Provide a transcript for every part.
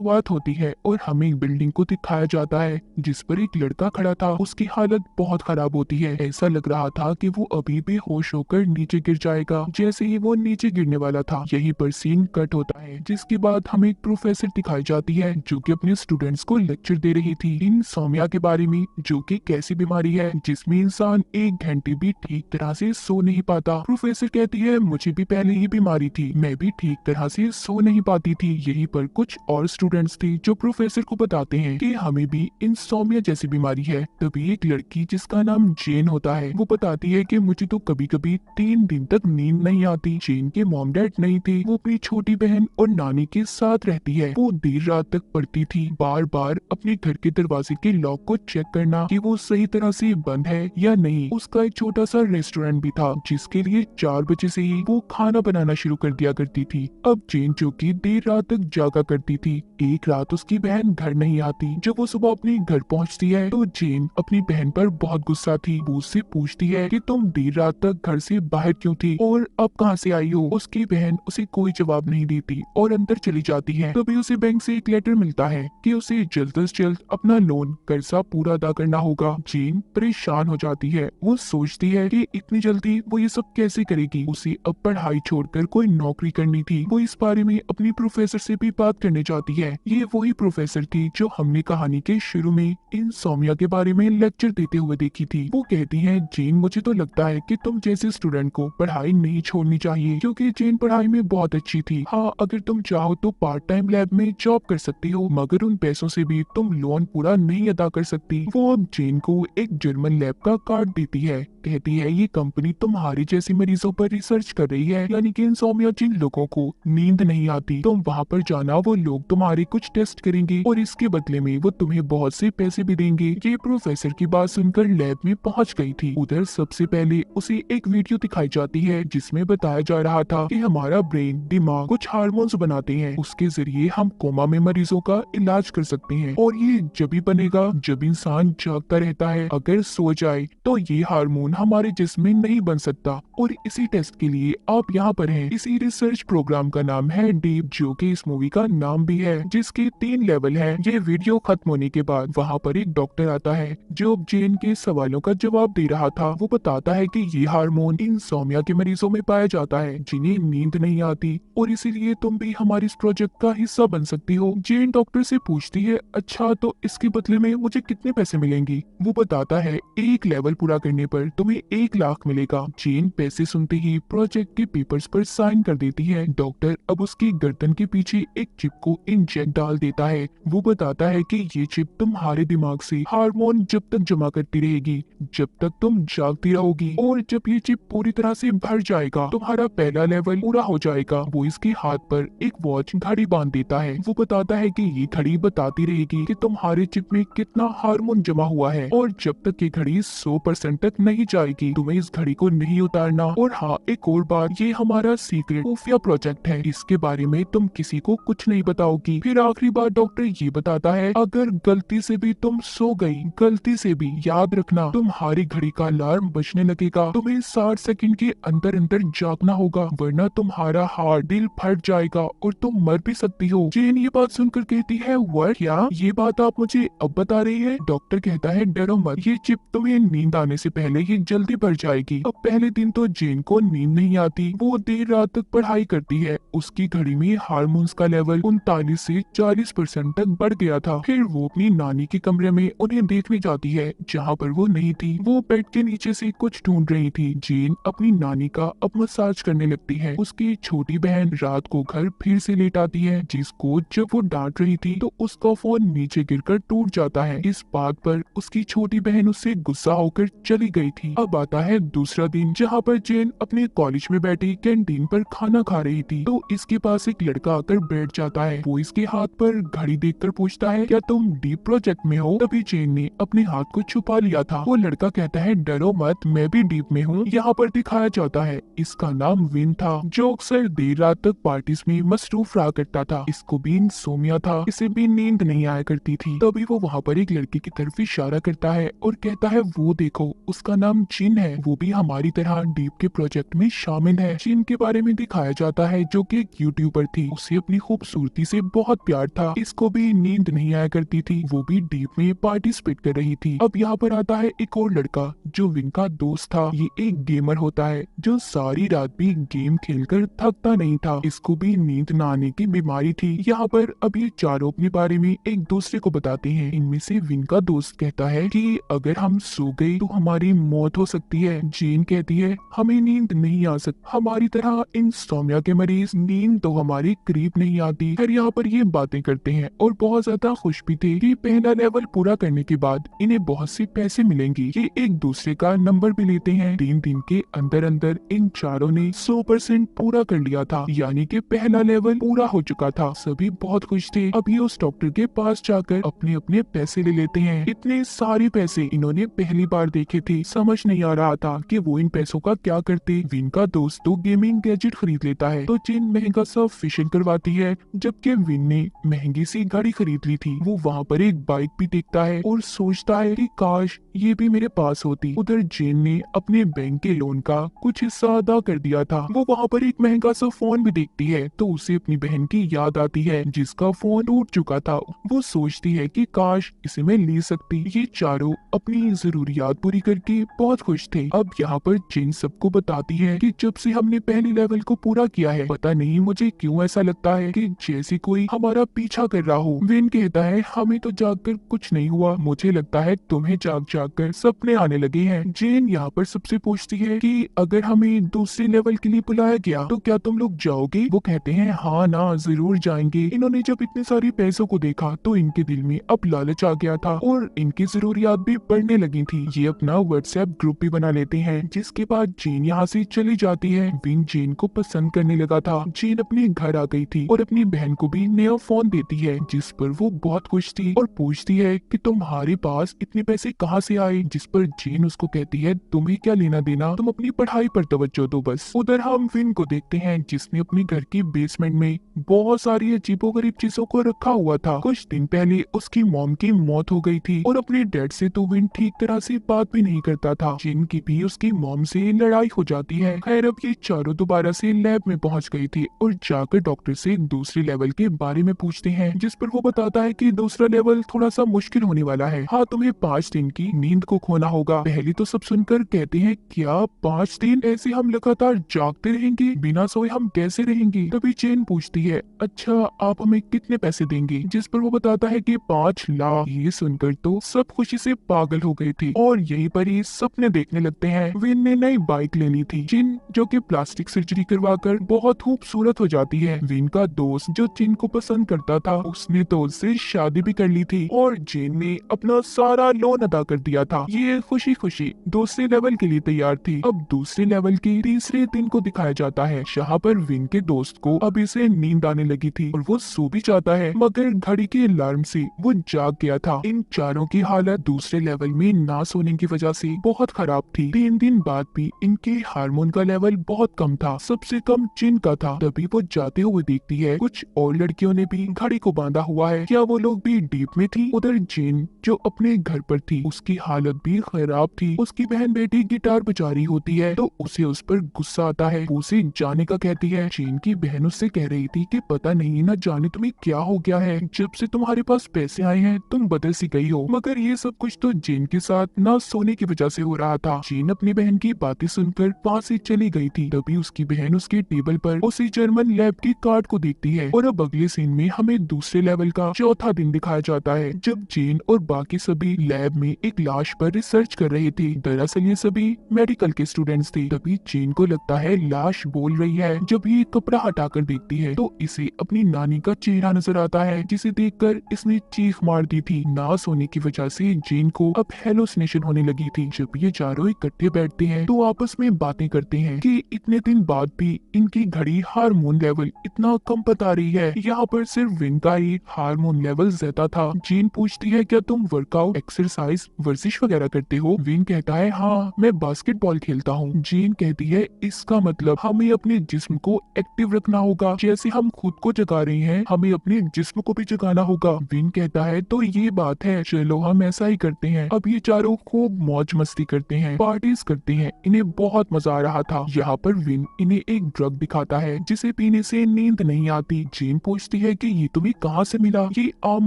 शुरुआत होती है और हमें एक बिल्डिंग को दिखाया जाता है जिस पर एक लड़का खड़ा था। उसकी हालत बहुत खराब होती है। ऐसा लग रहा था कि वो अभी भी होश होकर नीचे गिर जाएगा। जैसे ही वो नीचे गिरने वाला था, यहीं पर सीन कट होता है, जिसके बाद हमें एक प्रोफेसर दिखाई जाती है जो कि अपने स्टूडेंट्स को लेक्चर दे रही थी इंसोम्निया के बारे में, जो कि कैसी बीमारी है जिसमें इंसान 1 घंटे भी ठीक तरह से सो नहीं पाता। प्रोफेसर कहती है, मुझे भी पहले ये बीमारी थी, मैं भी ठीक तरह से सो नहीं पाती थी। यहीं पर कुछ और स्टूडेंट्स थे जो प्रोफेसर को बताते हैं कि हमें भी इंसोम्निया जैसी बीमारी है। तभी एक लड़की जिसका नाम जेन होता है, वो बताती है कि मुझे तो कभी कभी 3 दिन तक नींद नहीं आती। जेन के मॉम डैड नहीं थे, वो अपनी छोटी बहन और नानी के साथ रहती है। वो देर रात तक पढ़ती थी, बार बार अपने घर के दरवाजे के लॉक को चेक करना कि वो सही तरह से बंद है या नहीं। उसका एक छोटा सा रेस्टोरेंट भी था जिसके लिए 4 बजे से ही वो खाना बनाना शुरू कर दिया करती थी। अब जेन जो कि देर रात तक जागा करती थी, एक रात उसकी बहन घर नहीं आती। जब वो सुबह अपने घर पहुंचती है तो जेन अपनी बहन पर बहुत गुस्सा थी। वो उससे पूछती है कि तुम देर रात तक घर से बाहर क्यों थी और अब कहां से आई हो। उसकी बहन उसे कोई जवाब नहीं देती और अंदर चली जाती है। तभी उसे बैंक से एक लेटर मिलता है कि उसे जल्द से जल्द अपना लोन कर्जा पूरा अदा करना होगा। जेन परेशान हो जाती है। वो सोचती है कि इतनी जल्दी वो ये सब कैसे करेगी। उसे अब पढ़ाई छोड़कर कोई नौकरी करनी थी। वो इस बारे में अपनी प्रोफेसर से भी बात करने जाती है। ये वही प्रोफेसर थी जो हमने कहानी के शुरू में इंसोम्निया के बारे में लेक्चर देते हुए देखी थी। वो कहती है, जेन मुझे तो लगता है कि तुम जैसे स्टूडेंट को पढ़ाई नहीं छोड़नी चाहिए, क्योंकि जेन पढ़ाई में बहुत अच्छी थी। हाँ, अगर तुम चाहो तो पार्ट टाइम लैब में जॉब कर सकती हो, मगर उन पैसों से भी तुम लोन पूरा नहीं अदा कर सकती। वो अब जेन को एक जर्मन लैब का कार्ड देती है। कहती है, ये कंपनी तुम्हारी जैसी मरीजों पर रिसर्च कर रही है, यानी कि इंसोम्निया जिन लोगों को नींद नहीं आती, तुम वहाँ पर जाना, वो लोग तुम्हारे कुछ टेस्ट करेंगे और इसके बदले में वो तुम्हें बहुत से पैसे भी देंगे। ये प्रोफेसर की बात सुनकर लैब में पहुंच गई थी। उधर सबसे पहले उसे एक वीडियो दिखाई जाती है जिसमें बताया जा रहा था कि हमारा ब्रेन, दिमाग कुछ हार्मोन्स बनाते हैं, उसके जरिए हम कोमा में मरीजों का इलाज कर सकते हैं। और ये जब ही बनेगा जब इंसान जागता रहता है। अगर सो जाए तो ये हार्मोन हमारे जिस्म में नहीं बन सकता। और इसी टेस्ट के लिए आप यहाँ पर हैं। इसी रिसर्च प्रोग्राम का नाम है डीप, जो कि इस मूवी का नाम भी है, जिसके 3 लेवल है। ये वीडियो खत्म होने के बाद वहाँ पर एक डॉक्टर आता है जो जेन के सवालों का जवाब दे रहा था। वो बताता है कि ये हार्मोन इंसोम्निया के मरीजों में पाया जाता है जिन्हें नींद नहीं आती, और इसीलिए तुम भी हमारे इस प्रोजेक्ट का हिस्सा बन सकती हो। जेन डॉक्टर से पूछती है, अच्छा तो इसके बदले में मुझे कितने पैसे मिलेंगे। वो बताता है, 1 लेवल पूरा करने पर तुम्हें 1 लाख मिलेगा। जेन पैसे सुनते ही प्रोजेक्ट के पेपर्स पर साइन कर देती है। डॉक्टर अब उसकी गर्दन के पीछे एक चिप को इंजेक्ट डाल देता है। वो बताता है कि ये चिप तुम्हारे दिमाग से हार्मोन जब तक जमा करती रहेगी जब तक तुम जागती रहोगी, और जब ये चिप पूरी तरह से भर जाएगा तुम्हारा पहला लेवल पूरा हो जाएगा। वो इसके हाथ पर एक वॉच घड़ी बांध देता है। वो बताता है कि ये घड़ी बताती रहेगी कि तुम्हारे चिप में कितना हार्मोन जमा हुआ है, और जब तक ये घड़ी 100% तक नहीं जाएगी तुम्हें इस घड़ी को नहीं उतारना। और हाँ, एक और बात, ये हमारा सीक्रेट खुफिया प्रोजेक्ट है, इसके बारे में तुम किसी को कुछ नहीं बताओगी। फिर आखिरी बार डॉक्टर ये बताता है, अगर गलती से भी तुम सो गई, गलती से भी, याद रखना तुम्हारी घड़ी का अलार्म बजने लगेगा। तुम्हें 60 सेकंड के अंदर अंदर जागना होगा, वरना तुम्हारा हार्ट, दिल फट जाएगा और तुम मर भी सकती हो। जेन ये बात सुनकर कहती है, व्हाट, क्या ये बात आप मुझे अब बता रही है। डॉक्टर कहता है, डरो मत, ये चिप तुम्हें नींद आने से पहले ही जल्दी भर जाएगी। अब पहले दिन तो जेन को नींद नहीं आती, वो देर रात तक पढ़ाई करती है। उसकी घड़ी में हार्मोन्स का लेवल 39 से 40% तक बढ़ गया था। फिर वो अपनी नानी के कमरे में उन्हें देखने जाती है जहाँ पर वो नहीं थी। वो बेड के नीचे से कुछ ढूंढ रही थी। जेन अपनी नानी का अब मसाज करने लगती है। उसकी छोटी बहन रात को घर फिर से लेट आती है, जिसको जब वो डांट रही थी तो उसका फोन नीचे गिरकर टूट जाता है। इस बात पर उसकी छोटी बहन उससे गुस्सा होकर चली गई थी। अब आता है दूसरा दिन, जहाँ पर जेन अपने कॉलेज में बैठी कैंटीन पर खाना खा रही थी। तो इसके पास एक लड़का आकर बैठ जाता है। वो इसके हाथ पर घड़ी देखकर पूछता है, क्या तुम डीप प्रोजेक्ट में हो। तभी जेन ने अपने हाथ को छुपा लिया था। वो लड़का कहता है, डरो मत, मैं भी डीप में हूँ। यहाँ पर दिखाया जाता है इसका नाम विन था, जो अक्सर देर रात तक पार्टीज में मसरूफ रहा करता था। इसको भी इंसोम्निया था, इसे भी नींद नहीं आया करती थी। तभी वो वहाँ पर एक लड़की की तरफ इशारा करता है और कहता है, वो देखो, उसका नाम जिन है, वो भी हमारी तरह डीप के प्रोजेक्ट में शामिल है। जिन के बारे में दिखाया जाता है जो कि एक यूट्यूबर थी। उसे अपनी खूबसूरती से बहुत बहुत प्यार था, इसको भी नींद नहीं आया करती थी, वो भी डीप में पार्टिसिपेट कर रही थी। अब यहाँ पर आता है एक और लड़का जो विन का दोस्त था। ये एक गेमर होता है जो सारी रात भी गेम खेलकर थकता नहीं था, इसको भी नींद न आने की बीमारी थी। यहाँ पर अब ये चारों अपने बारे में एक दूसरे को बताते हैं। इनमें से विन का दोस्त कहता है कि अगर हम सो गए तो हमारी मौत हो सकती है। जेन कहती है हमें नींद नहीं आ सकती, हमारी तरह इंसोम्निया के मरीज नींद तो हमारी करीब नहीं आती। फिर यहाँ पर ये बातें करते हैं और बहुत ज्यादा खुश भी थे कि पहला लेवल पूरा करने के बाद इन्हें बहुत से पैसे मिलेंगे। ये एक दूसरे का नंबर भी लेते हैं। 3 दिन के अंदर अंदर इन चारों ने 100% पूरा कर लिया था, यानी कि पहला लेवल पूरा हो चुका था। सभी बहुत खुश थे। अब ये उस डॉक्टर के पास जाकर अपने अपने पैसे ले लेते हैं। इतने सारे पैसे इन्होंने पहली बार देखे थे, समझ नहीं आ रहा था कि वो इन पैसों का क्या करते। विन का दोस्त तो गेमिंग गैजेट खरीद लेता है तो जिन महंगा सा फेशियल करवाती है, जबकि विन ने महंगी सी गाड़ी खरीद ली थी। वो वहाँ पर एक बाइक भी देखता है और सोचता है कि काश ये भी मेरे पास होती। उधर जेन ने अपने बैंक के लोन का कुछ हिस्सा अदा कर दिया था। वो वहाँ पर एक महंगा सा फोन भी देखती है तो उसे अपनी बहन की याद आती है जिसका फोन टूट चुका था। वो सोचती है कि काश इसे मैं ले सकती। ये चारों अपनी जरूरियात पूरी करके बहुत खुश थे। अब यहाँ पर जेन सबको बताती है कि जब से हमने पहले लेवल को पूरा किया है, पता नहीं मुझे क्यों ऐसा लगता है कि जैसे कोई हमारा पीछा कर रहा हो। विन कहता है हमें तो जागकर कुछ नहीं हुआ, मुझे लगता है तुम्हें जाग जाग कर सपने आने लगे हैं। जेन यहाँ पर सबसे पूछती है कि अगर हमें दूसरे लेवल के लिए बुलाया गया तो क्या तुम लोग जाओगे? वो कहते हैं हाँ ना, जरूर जाएंगे। इन्होंने जब इतने सारे पैसों को देखा तो इनके दिल में अब लालच आ गया था और इनकी जरूरियात भी बढ़ने लगी थी। ये अपना व्हाट्सएप ग्रुप भी बना लेते हैं, जिसके बाद जेन यहाँ से चली जाती है। विन जेन को पसंद करने लगा था। जेन अपने घर आ गई थी और अपनी बहन को भी नया फोन देती है, जिस पर वो बहुत खुश थी और पूछती है कि तुम्हारे पास इतने पैसे कहाँ से आए? जिस पर जेन उसको कहती है तुम्हें क्या लेना देना, तुम अपनी पढ़ाई पर तवज्जो दो बस। उधर हम विन को देखते हैं जिसने अपने घर की बेसमेंट में बहुत सारी अजीबोगरीब चीजों को रखा हुआ था। कुछ दिन पहले उसकी मॉम की मौत हो गई थी और अपने डैड से तो विन ठीक तरह से बात भी नहीं करता था। जेन की भी उसकी मॉम से लड़ाई हो जाती है। खैर अब ये चारों दोबारा से लैब में पहुंच गई थी और जाकर डॉक्टर से दूसरे लेवल के बारे में पूछते हैं, जिस पर वो बताता है कि दूसरा लेवल थोड़ा सा मुश्किल होने वाला है। हाँ, तुम्हें 5 दिन की नींद को खोना होगा। पहले तो सब सुनकर कहते हैं क्या 5 दिन ऐसे हम लगातार जागते रहेंगे, बिना सोए हम कैसे रहेंगे? तभी चेन पूछती है अच्छा आप हमें कितने पैसे देंगे? जिस पर वो बताता है कि 5 लाख। ये सुनकर तो सब खुशी से पागल हो गए थे और यहीं पर ही सपने देखने लगते हैं। विन ने नई बाइक लेनी थी, चिन जो कि प्लास्टिक सर्जरी करवाकर बहुत खूबसूरत हो जाती है। विन का दोस्त जो चिन को पसंद करता था उसने तो उससे शादी भी कर ली थी और जेन ने अपना सारा लोन अदा कर दिया था। ये खुशी खुशी दूसरे लेवल के लिए तैयार थी। अब दूसरे लेवल के तीसरे दिन को दिखाया जाता है, जहाँ पर विन के दोस्त को अभी से नींद आने लगी थी और वो सो भी जाता है, मगर घड़ी के अलार्म से वो जाग गया था। इन चारों की हालत दूसरे लेवल में ना सोने की वजह से बहुत खराब थी। 3 दिन बाद भी इनके हार्मोन का लेवल बहुत कम था, सबसे कम चिन का था। तभी वो जाते हुए देखती है कुछ और लड़कियों ने भी घड़ी को बांधा हुआ है, क्या वो लोग भी डीप में थी? उधर जिन जो अपने घर पर थी उसकी हालत भी खराब थी। उसकी बहन बेटी गिटार बजा रही होती है तो उसे उस पर गुस्सा आता है, वो उसे जाने का कहती है। जिन की बहन उससे कह रही थी कि पता नहीं ना जाने तुम्हें क्या हो गया है, जब से तुम्हारे पास पैसे आए हैं तुम बदल सी गई हो। मगर ये सब कुछ तो जिन के साथ ना सोने की वजह से हो रहा था। जिन अपनी बहन की बातें सुनकर वहाँ से चली गई थी। तभी उसकी बहन उसके टेबल पर उसी जर्मन लैब की कार्ड को देखती है और अब अगले सीन में हमें दूसरे लेवल का चौथा दिन दिखाया जाता है, जब जेन और बाकी सभी लैब में एक लाश पर रिसर्च कर रहे थे। दरअसल ये सभी मेडिकल के स्टूडेंट्स थे। तभी जेन को लगता है लाश बोल रही है। जब ये कपड़ा हटाकर देखती है तो इसे अपनी नानी का चेहरा नजर आता है, जिसे देखकर इसने चीख मार दी थी। ना सोने की वजह से जेन को अब हेलुसिनेशन होने लगी थी। जब ये चारों इकट्ठे बैठते हैं तो आपस में बातें करते हैं कि इतने दिन बाद भी इनकी घड़ी हार्मोन लेवल इतना कम बता रही है। यहाँ पर सिर्फ विन का ही हार्मोन लेवल ज्यादा था। जेन पूछती है क्या तुम वर्कआउट, एक्सरसाइज, वर्जिश वगैरह करते हो? विन कहता है हाँ मैं बास्केटबॉल खेलता हूँ। जेन कहती है इसका मतलब हमें अपने जिस्म को एक्टिव रखना होगा, जैसे हम खुद को जगा रहे हैं हमें अपने जिस्म को भी जगाना होगा। विन कहता है तो ये बात है, चलो हम ऐसा ही करते हैं। अब ये चारों खूब मौज मस्ती करते हैं, पार्टीज करते हैं, इन्हें बहुत मजा आ रहा था। यहाँ पर विन इन्हें एक ड्रग दिखाता है जिसे पीने से नींद नहीं आती। जेन पूछती है कि ये तुम्हें कहाँ से मिला, ये आम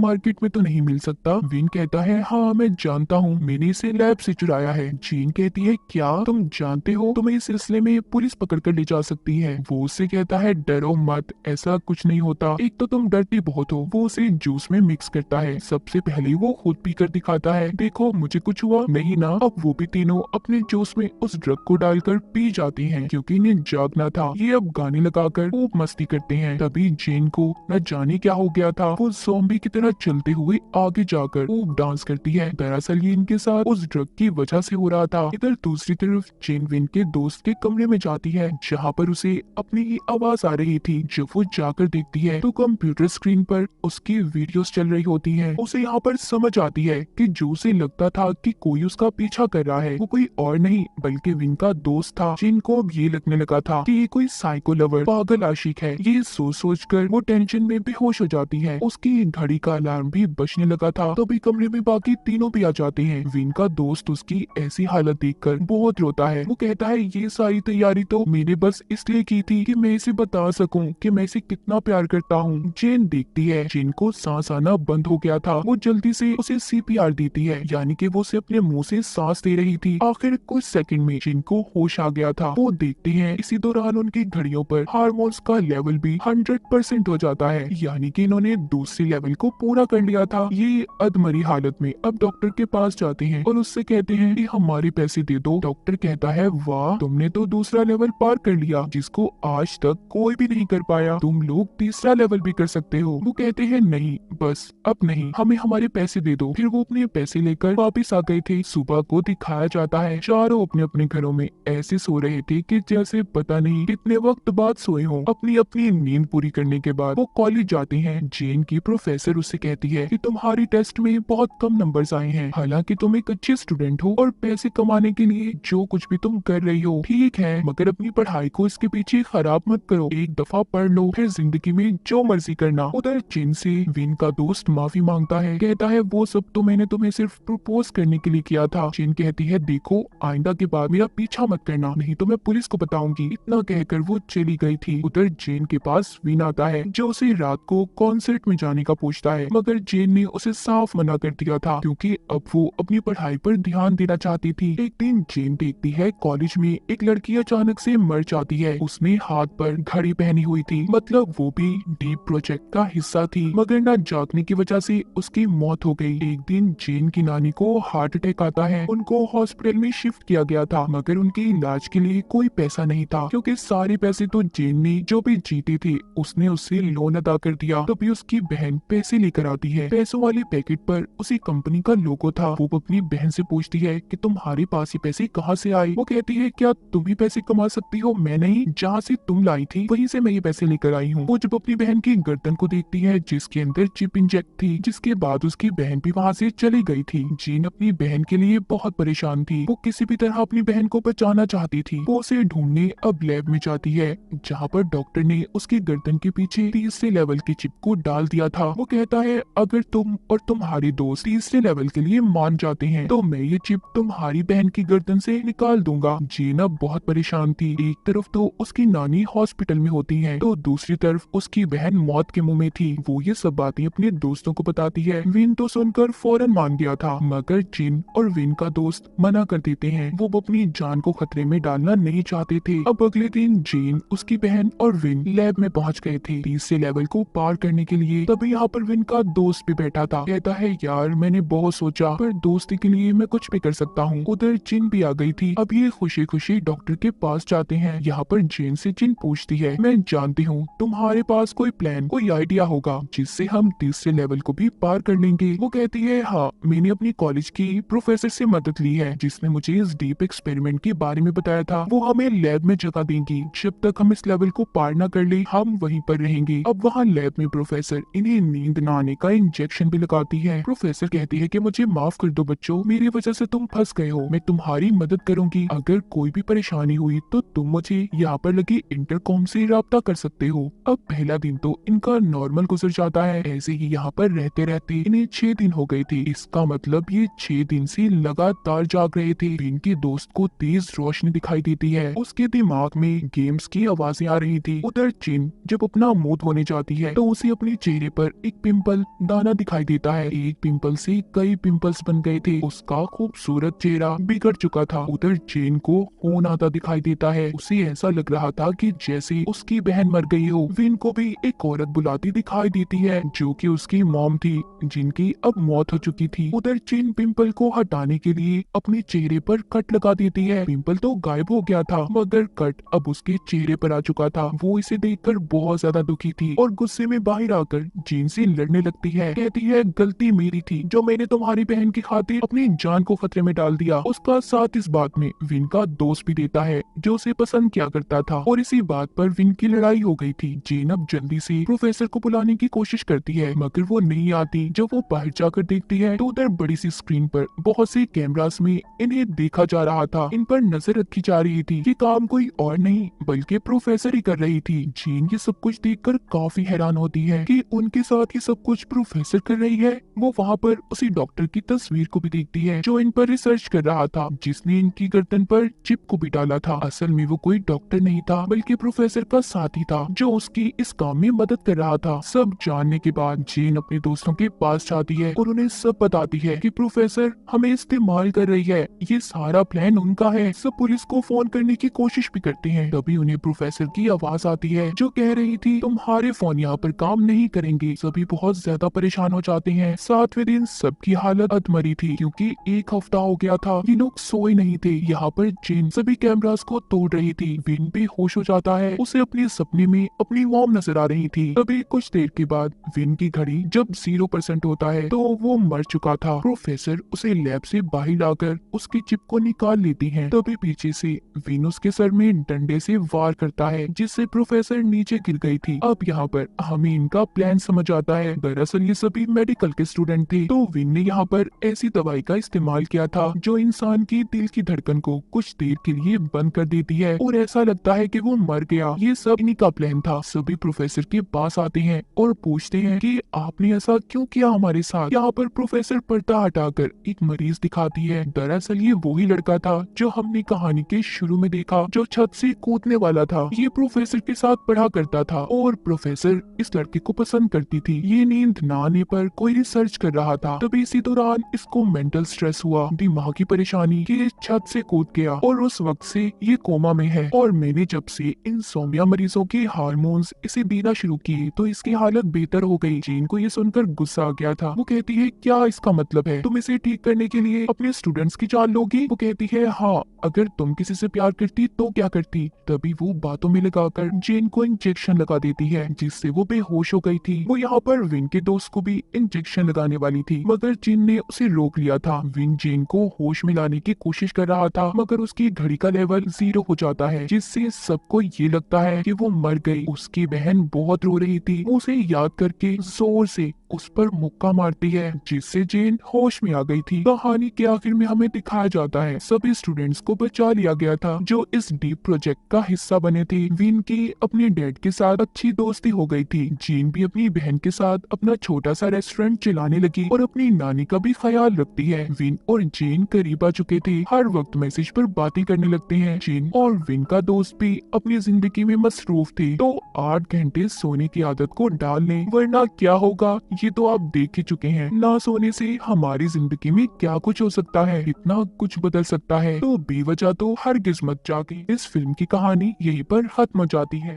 मार्केट में तो नहीं मिल सकता। विन कहता है हाँ मैं जानता हूँ, मैंने इसे लैब से चुराया है। जीन कहती है क्या तुम जानते हो, तुम्हें इस सिलसिले में पुलिस पकड़ कर ले जा सकती है। वो उससे कहता है डरो मत, ऐसा कुछ नहीं होता, एक तो तुम डरती बहुत हो। वो उसे जूस में मिक्स करता है। सबसे पहले वो खुद पीकर दिखाता है, देखो मुझे कुछ हुआ नहीं ना। अब वो भी तीनों अपने जूस में उस ड्रग को डालकर पी जाती हैं क्योंकि इन्हें जागना था। ये अब गाने लगाकर खूब मस्ती करते हैं। तभी जेन को न जाने क्या हो गया था, वो ज़ॉम्बी की तरह चलते हुए आगे जाकर खूब डांस करती है। दरअसल ये इनके साथ उस ड्रग की वजह से हो रहा था। इधर दूसरी तरफ जेन विन के दोस्त के कमरे में जाती है जहाँ पर उसे अपनी ही आवाज आ रही थी। जब वो जाकर देखती है तो कंप्यूटर स्क्रीन पर उसकी वीडियोस चल रही होती हैं। उसे यहाँ पर समझ आती है कि जो उसे लगता था कि कोई उसका पीछा कर रहा है वो कोई और नहीं बल्कि विन का दोस्त था। जिनको अब ये लगने लगा था कि ये कोई साइको लवर पागल आशिक है। ये सोच कर वो टेंशन में बेहोश हो जाती है। उसकी घड़ी का अलार्म भी बजने लगा था। तभी कमरे में बाकी तीनों भी आ जाते हैं। विन का दोस्त उसकी ऐसी हालत देखकर बहुत रोता है। वो कहता है ये सारी तैयारी तो मैंने बस इसलिए की थी कि मैं इसे बता सकूं कि मैं इसे कितना प्यार करता हूँ। जेन देखती है जेन को सांस आना बंद हो गया था। वो जल्दी से उसे सीपीआर देती है, यानी कि वो उसे अपने मुंह से सांस दे रही थी। आखिर कुछ सेकंड में जेन को होश आ गया था। वो देखते हैं इसी दौरान उनकी घड़ियों पर हार्मोन्स का लेवल भी 100% हो जाता है, यानी कि इन्होंने दूसरे लेवल को पूरा कर लिया था। ये अधमरी हालत में अब डॉक्टर के पास जाते हैं और उससे कहते हैं कि हमारे पैसे दे दो। डॉक्टर कहता है वाह तुमने तो दूसरा लेवल पार कर लिया जिसको आज तक कोई भी नहीं कर पाया, तुम लोग तीसरा लेवल भी कर सकते हो। वो कहते हैं नहीं बस अब नहीं, हमें हमारे पैसे दे दो। फिर वो अपने पैसे लेकर वापस आ गए थे। सुबह को दिखाया जाता है चारों अपने अपने घरों में ऐसे सो रहे थे कि जैसे पता नहीं कितने वक्त बाद सोए हों। अपनी अपनी नींद पूरी करने के बाद वो कॉलेज जाते हैं। जेन की प्रोफेसर उससे कहती है कि तुम्हारी टेस्ट में बहुत कम नंबर्स आए हैं, हालांकि तुम एक अच्छे स्टूडेंट हो और पैसे कमाने के लिए जो कुछ भी तुम कर रही हो ठीक है, मगर अपनी पढ़ाई को इसके पीछे खराब मत करो। एक दफा पढ़ लो फिर जिंदगी में जो मर्जी करना। उधर जेन से विन का दोस्त माफी मांगता है, कहता है वो सब तो मैंने तुम्हें सिर्फ प्रपोज करने के लिए किया था। जेन कहती है देखो आइंदा के बाद मेरा पीछा मत करना, नहीं तो मैं पुलिस को बताऊंगी। इतना कहकर वो चली गई थी। उधर जेन के पास विन आता है जो उसे रात को कॉन्सर्ट में जाने का पूछता है, मगर जेन ने उसे साफ मना कर दिया था क्योंकि अब वो अपनी पढ़ाई पर ध्यान देना चाहती थी। एक दिन जेन देखती है कॉलेज में एक लड़की अचानक से मर जाती है। उसने हाथ पर घड़ी पहनी हुई थी, मतलब वो भी डीप प्रोजेक्ट का हिस्सा थी, मगर न जागने की वजह से उसकी मौत हो गई। एक दिन जेन की नानी को हार्ट अटैक आता है। उनको हॉस्पिटल में शिफ्ट किया गया था, मगर उनके इलाज के लिए कोई पैसा नहीं था क्योंकि सारे पैसे तो जेन ने जो भी जीते थे उसने उससे लोन अदा कर दिया। तभी उसकी बहन पैसे लेकर आती है। पैसों वाले पैकेट पर उसी कंपनी का लोगो था। वो अपनी बहन से पूछती है कि तुम्हारे पास ये पैसे कहाँ से आए। वो कहती है क्या तुम भी पैसे कमा सकती हो, मैं नहीं, जहाँ से तुम लाई थी वहीं से मैं ये पैसे लेकर आई हूँ। वो जब अपनी बहन की गर्दन को देखती है जिसके अंदर चिप इंजेक्ट थी, जिसके बाद उसकी बहन भी वहाँ से चली गई थी। जीन अपनी बहन के लिए बहुत परेशान थी। वो किसी भी तरह अपनी बहन को बचाना चाहती थी। वो उसे ढूंढने अब लैब में जाती है जहाँ पर डॉक्टर ने उसकी गर्दन के पीछे तीसरे लेवल की चिप को डाल दिया था। वो कहता है अगर तुम और तुम्हारे दोस्त तीसरे लेवल के लिए मान जाते हैं तो मैं ये चिप तुम्हारी बहन की गर्दन से निकाल दूंगा। जीन अब बहुत परेशान थी। एक तरफ तो उसकी नानी हॉस्पिटल में होती है तो दूसरी तरफ उसकी बहन मौत के मुंह में थी। वो ये सब बातें अपने दोस्तों को बताती है। विन तो सुनकर फौरन मान गया था, मगर जिन और विन का दोस्त मना कर देते हैं। वो अपनी जान को खतरे में डालना नहीं चाहते थे। अब अगले दिन जीन, उसकी बहन और विन लैब में पहुंच गए थे तीसरे लेवल को पार करने के लिए। तभी यहाँ पर विन का दोस्त भी बैठा था। कहता है यार मैंने बहुत सोचा पर दोस्ती के लिए मैं कुछ भी कर सकता हूँ। उधर जिन भी आ गई थी। अब ये खुशी खुशी डॉक्टर के पास जाते हैं। यहाँ पर जिन से जिन पूछती है मैं जानती हूँ तुम्हारे पास कोई प्लान, कोई आइडिया होगा जिससे हम तीसरे लेवल को भी पार कर लेंगे। वो कहती है हाँ, मैंने अपनी कॉलेज की प्रोफेसर से मदद ली है जिसने मुझे इस डीप एक्सपेरिमेंट के बारे में बताया था। वो हमें लैब में जगह देंगी, जब तक हम इस लेवल को पार न कर ले हम वहीं पर रहेंगे। अब वहाँ लैब में प्रोफेसर इन्हें नींद न आने का इंजेक्शन भी लगाती है। प्रोफेसर कहती है कि मुझे माफ कर दो बच्चों, मेरी वजह से तुम फंस गए हो, मैं तुम्हारी मदद करूंगी। अगर कोई भी परेशानी हुई तो तुम मुझे यहाँ पर लगी इंटरकॉम से राब्ता कर सकते हो। अब पहला दिन तो इनका नॉर्मल गुजर जाता है। ऐसे ही यहाँ पर रहते रहते इन्हें 6 दिन हो गए थे। इसका मतलब ये 6 दिन से लगातार जाग रहे थे। इनके दोस्त को तेज रोशनी दिखाई देती है। उसके दिमाग में गेम्स की आवाजें आ रही थी। उधर चिन जब अपना मुंह धोने जाती है तो उसे अपने चेहरे पर एक पिंपल दाना दिखाई देता है। एक पिंपल से कई पिंपल्स बन गए थे। उसका खूबसूरत चेहरा बिगड़ चुका था। उधर जेन को खून आता दिखाई देता है। उसे ऐसा लग रहा था कि जैसे उसकी बहन मर गई हो। विन को भी एक औरत बुलाती दिखाई देती है जो कि उसकी मॉम थी, जिनकी अब मौत हो चुकी थी। उधर जेन पिंपल को हटाने के लिए अपने चेहरे पर कट लगा देती है। पिंपल तो गायब हो गया था मगर कट अब उसके चेहरे पर आ चुका था। वो इसे देखकर बहुत ज्यादा दुखी थी और गुस्से में बाहर आकर जेन से लड़ने लगती है। कहती है गलती मेरी थी जो मैंने तुम्हारी बहन की खातिर अपनी जान को खतरे में डाल दिया। उसका साथ इस बात में विन का दोस्त भी देता है जो उसे पसंद किया करता था और इसी बात पर विन की लड़ाई हो गई थी। जेन अब जल्दी से प्रोफेसर को बुलाने की कोशिश करती है मगर वो नहीं आती। जब वो बाहर जाकर देखती है तो उधर बड़ी सी स्क्रीन पर बहुत से कैमरास में इन्हें देखा जा रहा था। इन पर नजर रखी जा रही थी। ये काम कोई और नहीं बल्कि प्रोफेसर ही कर रही थी। जेन ये सब कुछ देखकर काफी हैरान होती है कि उनके साथ ये सब कुछ प्रोफेसर कर रही है। वो वहाँ पर उसी डॉक्टर की तस्वीर को भी देखती है जो इन पर रिसर्च कर रहा था, जिसने इनकी गर्दन पर चिप को भी डाला था। असल में वो कोई डॉक्टर नहीं था बल्कि प्रोफेसर का साथी था जो उसकी इस काम में मदद कर रहा था। सब जानने के बाद जेन अपने दोस्तों के पास जाती है और उन्हें सब बताती है कि प्रोफेसर हमें इस्तेमाल कर रही है। ये सारा प्लान उनका है। सब पुलिस को फोन करने की कोशिश भी करते हैं। तभी उन्हें प्रोफेसर की आवाज आती है जो कह रही थी तुम्हारे फोन यहाँ पर काम नहीं करेंगे। सभी बहुत ज्यादा परेशान हो जाते हैं। 7वें दिन सबकी हालत अधमरी थी क्योंकि एक हफ्ता हो गया था। ये लोग सोए नहीं थे। यहाँ पर जेन सभी कैमरास को तोड़ रही थी। विन भी होश हो जाता है। उसे अपने सपने में अपनी मॉम नजर आ रही थी। तभी कुछ देर के बाद विन की घड़ी जब 0% होता है तो वो मर चुका था। प्रोफेसर उसे लैब से बाहर लाकर उसकी चिप को निकाल लेती है। तभी पीछे से विन उसके सर में डंडे से वार करता है जिससे प्रोफेसर नीचे गिर गई थी। अब यहाँ पर हमें इनका प्लान समझ आता है। दरअसल ये सभी मेडिकल के स्टूडेंट थे तो विन ने यहाँ पर ऐसी दवाई का इस्तेमाल किया था जो इंसान की दिल की धड़कन को कुछ देर के लिए बंद कर देती है और ऐसा लगता है कि वो मर गया। ये सब इन्हीं का प्लान था। सभी प्रोफेसर के पास आते हैं और पूछते हैं कि आपने ऐसा क्यों किया हमारे साथ। यहाँ पर प्रोफेसर पर्दा हटाकर एक मरीज दिखाती है। दरअसल ये वही लड़का था जो हमने कहानी के शुरू में देखा जो छत से कूदने वाला था। ये प्रोफेसर के साथ पढ़ा करता था और प्रोफेसर इस लड़के को पसंद करती थी। ये नींद न आने पर कोई रिसर्च कर रहा था। तभी इसी दौरान इसको मेंटल स्ट्रेस हुआ, दिमागी परेशानी कि छत से कूद गया और उस वक्त से ये कोमा में है। और मैंने जब से इंसोम्निया मरीजों के हार्मोन्स इसे देना शुरू किए तो इसकी हालत बेहतर हो गई। जेन को ये सुनकर गुस्सा आ गया था। वो कहती है क्या इसका मतलब है तुम इसे ठीक करने के लिए अपने स्टूडेंट्स की जान लोगी। वो कहती है हाँ, अगर तुम किसी से प्यार करती तो क्या करती। तभी वो बातों में लगाकर जेन को इंजेक्शन लगा देती है जिससे वो बेहोश हो गई थी। वो यहाँ पर विन के दोस्त को भी इंजेक्शन लगाने वाली थी मगर जेन ने उसे रोक लिया था। विन जेन को होश में लाने की कोशिश कर रहा था मगर उसकी घड़ी का लेवल 0 हो जाता है जिससे सबको ये लगता है कि वो मर गई। उसकी बहन बहुत रो रही थी। वो उसे याद करके जोर से उस पर मुक्का मारती है जिससे जेन होश में आ गई थी। कहानी के आखिर में हमें दिखाया जाता है सभी स्टूडेंट्स को बचा लिया गया था जो इस डीप प्रोजेक्ट का हिस्सा बने थे। विन की अपने डैड के साथ अच्छी दोस्ती हो गई थी। जेन भी अपनी बहन के साथ अपना छोटा सा रेस्टोरेंट चलाने लगी और अपनी नानी का भी ख्याल रखती है। विन और जेन करीब आ चुके थे। हर वक्त मैसेज पर बातें करने लगते हैं। जेन और विन का दोस्त भी अपनी जिंदगी में मसरूफ थे तो 8 घंटे सोने की आदत को डाल लें वरना क्या होगा ये तो आप देख ही चुके हैं। ना सोने से हमारी जिंदगी में क्या कुछ हो सकता है, इतना कुछ बदल सकता है। तो बेवजह तो हरगिज मत जागे। इस फिल्म की कहानी यहीं पर खत्म हो जाती है।